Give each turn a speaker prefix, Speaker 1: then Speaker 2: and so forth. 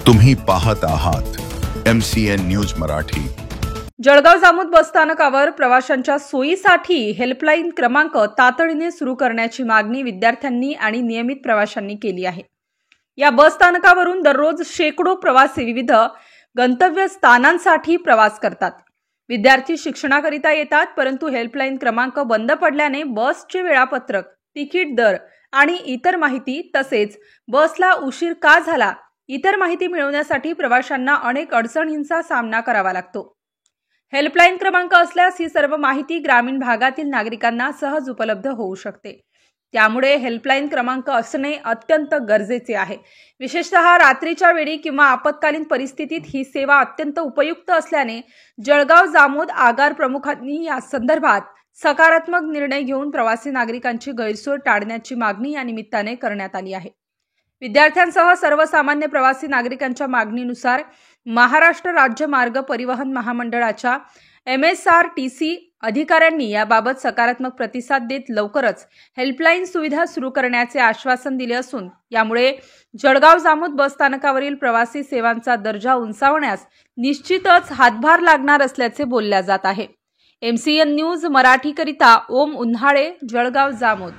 Speaker 1: तुम्ही पाहत आहात MCN न्यूज मराठी।
Speaker 2: जळगाव जामोद बसस्थानकावर प्रवाशांच्या सोयीसाठी हेल्पलाईन क्रमांक तातडीने सुरू करण्याची मागणी विद्यार्थ्यांनी आणि नियमित प्रवाशांनी केली आहे। या बसस्थानकावरून दररोज शेकडो प्रवासी विविध गंतव्य स्थानांसाठी प्रवास करतात। विद्यार्थी शिक्षणाकरिता येतात, परंतु हेल्पलाईन क्रमांक बंद पडल्याने बसचे वेळापत्रक, तिकीट दर आणि इतर माहिती तसेच बसला उशीर का झाला इतर माहिती मिळवण्यासाठी प्रवाशांना अनेक अडचणींचा सामना करावा लागतो। हेल्पलाईन क्रमांक असल्यास ही सर्व माहिती ग्रामीण भागातील नागरिकांना सहज उपलब्ध होऊ शकते। त्यामुळे हेल्पलाईन क्रमांक असणे अत्यंत गरजेचे आहे। विशेषतः रात्रीच्या वेळी किंवा आपत्कालीन परिस्थितीत ही सेवा अत्यंत उपयुक्त असल्याने जळगाव जामोद आगार प्रमुखांनी या संदर्भात सकारात्मक निर्णय घेऊन प्रवासी नागरिकांची गैरसोय टाळण्याची मागणी या निमित्ताने करण्यात आली आहे। विद्यार्थ्यांसह सर्वसामान्य प्रवासी नागरिकांच्या मागणीनुसार महाराष्ट्र राज्य मार्ग परिवहन महामंडळाच्या MSRTC अधिकाऱ्यांनी याबाबत सकारात्मक प्रतिसाद देत लवकरच हेल्पलाईन सुविधा सुरू करण्याचे आश्वासन दिले असून यामुळे जळगाव जामोद बसस्थानकावरील प्रवासी सेवांचा दर्जा उंचावण्यास निश्चितच हातभार लागणार असल्याचे बोलल्या जात आहे। MCN न्यूज मराठी करिता ओम उन्हाळे, जळगाव जामोद।